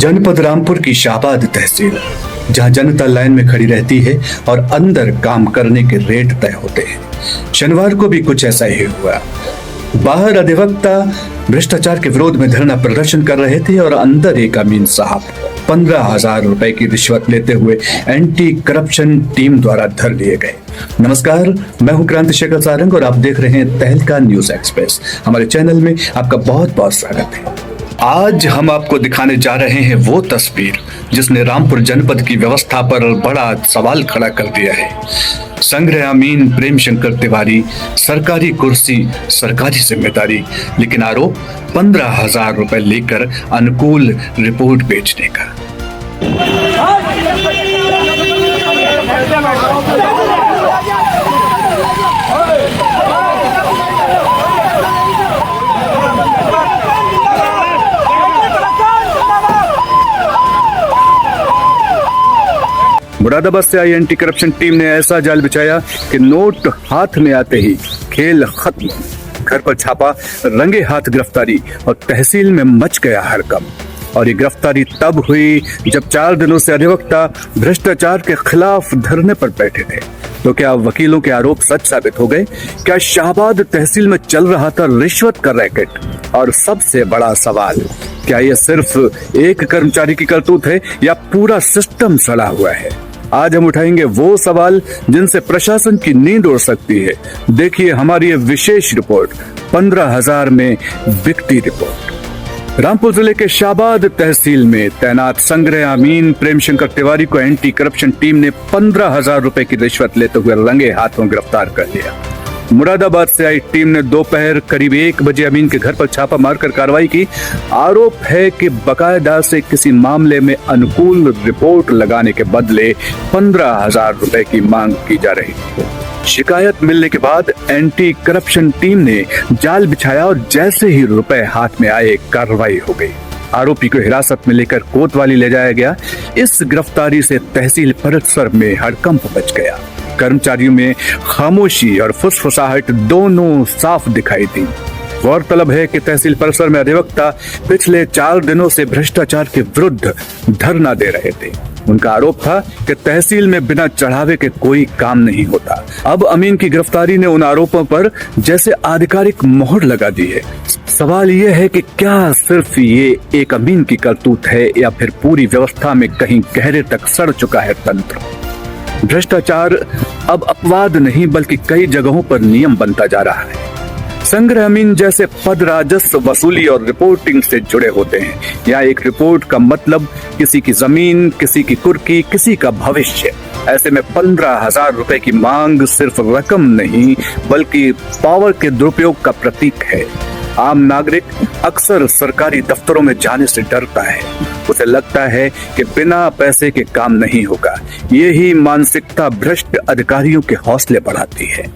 जनपद रामपुर की शाहबाद तहसील, जहां जनता लाइन में खड़ी रहती है और अंदर काम करने के रेट तय होते हैं। शनिवार को भी कुछ ऐसा ही हुआ। बाहर अधिवक्ता भ्रष्टाचार के विरोध में धरना प्रदर्शन कर रहे थे और अंदर एक अमीन साहब 15,000 रुपए की रिश्वत लेते हुए एंटी करप्शन टीम द्वारा धर लिए गए। नमस्कार, मैं हूं क्रांति शेखर सारंग और आप देख रहे हैं तहलका न्यूज एक्सप्रेस। हमारे चैनल में आपका बहुत बहुत स्वागत है। आज हम आपको दिखाने जा रहे हैं वो तस्वीर जिसने रामपुर जनपद की व्यवस्था पर बड़ा सवाल खड़ा कर दिया है। संग्रह अमीन प्रेम शंकर तिवारी, सरकारी कुर्सी, सरकारी जिम्मेदारी, लेकिन आरोप 15,000 रुपए लेकर अनुकूल रिपोर्ट बेचने का। मुरादाबाद से आई एंटी करप्शन टीम ने ऐसा जाल बिछाया कि नोट हाथ में आते ही खेल खत्म। घर पर छापा, रंगे हाथ गिरफ्तारी और तहसील में मच गया हड़कंप। और ये गिरफ्तारी तब हुई जब 4 दिनों से अधिवक्ता भ्रष्टाचार के खिलाफ धरने पर बैठे थे। तो क्या वकीलों के आरोप सच साबित हो गए? क्या शाहबाद तहसील में चल रहा था रिश्वत का रैकेट? और सबसे बड़ा सवाल, क्या यह सिर्फ एक कर्मचारी की करतूत है या पूरा सिस्टम सड़ा हुआ है? आज हम उठाएंगे वो सवाल जिनसे प्रशासन की नींद उड़ सकती है। देखिए हमारी ये विशेष रिपोर्ट, 15,000 में बिकती रिपोर्ट। रामपुर जिले के शाहबाद तहसील में तैनात संग्रह अमीन प्रेम शंकर तिवारी को एंटी करप्शन टीम ने 15,000 रुपए की रिश्वत लेते हुए रंगे हाथों गिरफ्तार कर लिया। मुरादाबाद से आई टीम ने दोपहर करीब 1 बजे अमीन के घर पर छापा मारकर कार्रवाई की। आरोप है कि बकायदा से किसी मामले में अनुकूल रिपोर्ट लगाने के बदले 15,000 रुपए की मांग की जा रही थी। शिकायत मिलने के बाद एंटी करप्शन टीम ने जाल बिछाया और जैसे ही रुपए हाथ में आए कार्रवाई हो गई। आरोपी को हिरासत में लेकर कोतवाली ले जाया गया। इस गिरफ्तारी से तहसील परिसर में हड़कंप मच गया। कर्मचारियों में खामोशी और फुसफुसाहट दोनों साफ दिखाई दी। गौरतलब है कि तहसील परिसर में अधिवक्ता पिछले 4 दिनों से भ्रष्टाचार के विरुद्ध धरना दे रहे थे। उनका आरोप था कि तहसील में बिना चढ़ावे के कोई काम नहीं होता। अब अमीन की गिरफ्तारी ने उन आरोपों पर जैसे आधिकारिक मोहर लगा दी है। सवाल यह है कि क्या सिर्फ ये एक अमीन की करतूत है या फिर पूरी व्यवस्था में कहीं गहरे तक सड़ चुका है तंत्र? भ्रष्टाचार अब अपवाद नहीं बल्कि कई जगहों पर नियम बनता जा रहा है। संग्रह अमीन जैसे पद राजस्व वसूली और रिपोर्टिंग से जुड़े होते हैं। यहाँ एक रिपोर्ट का मतलब किसी की जमीन, किसी की कुर्की, किसी का भविष्य। ऐसे में 15,000 रुपए की मांग सिर्फ रकम नहीं बल्कि पावर के दुरुपयोग का प्रतीक है। आम नागरिक अक्सर सरकारी दफ्तरों में जाने से डरता है। उसे लगता है कि बिना पैसे के काम नहीं होगा। यही मानसिकता भ्रष्ट अधिकारियों के हौसले बढ़ाती है।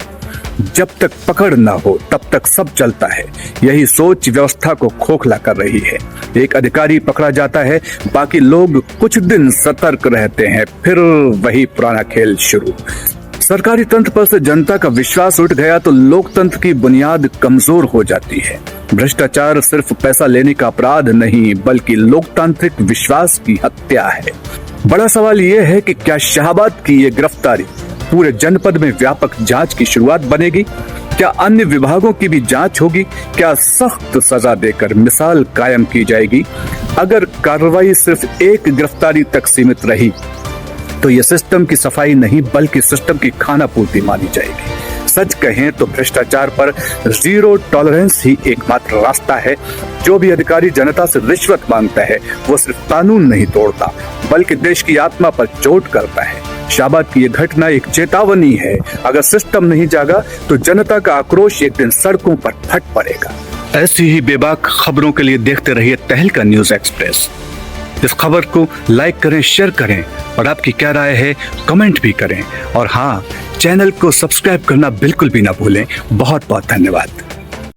जब तक पकड़ न हो तब तक सब चलता है। यही सोच व्यवस्था को खोखला कर रही है। एक अधिकारी पकड़ा जाता है, बाकी लोग कुछ दिन सतर्क रहते हैं, फिर वही पुराना खेल शुरू। सरकारी तंत्र पर से जनता का विश्वास उठ गया तो लोकतंत्र की बुनियाद कमजोर हो जाती है। भ्रष्टाचार सिर्फ पैसा लेने का अपराध नहीं बल्कि लोकतांत्रिक विश्वास की हत्या है। बड़ा सवाल यह है कि क्या शाहबाद की ये गिरफ्तारी पूरे जनपद में व्यापक जांच की शुरुआत बनेगी? क्या अन्य विभागों की भी जांच होगी? क्या सख्त सजा देकर मिसाल कायम की जाएगी? अगर कार्रवाई सिर्फ एक गिरफ्तारी तक सीमित रही तो यह सिस्टम की सफाई नहीं बल्कि सिस्टम की खाना पूर्ति मानी जाएगी। सच कहें तो भ्रष्टाचार पर जीरो टॉलरेंस ही एकमात्र रास्ता है। जो भी अधिकारी जनता से रिश्वत मांगता है वो सिर्फ कानून नहीं तोड़ता बल्कि देश की आत्मा पर चोट करता है। शाहबाद की यह घटना एक चेतावनी है। अगर सिस्टम नहीं जागा तो जनता का आक्रोश एक दिन सड़कों पर फट पड़ेगा। ऐसी ही बेबाक खबरों के लिए देखते रहिए तहलका न्यूज एक्सप्रेस। इस खबर को लाइक करें, शेयर करें और आपकी क्या राय है कमेंट भी करें। और हाँ, चैनल को सब्सक्राइब करना बिल्कुल भी ना भूलें। बहुत बहुत धन्यवाद।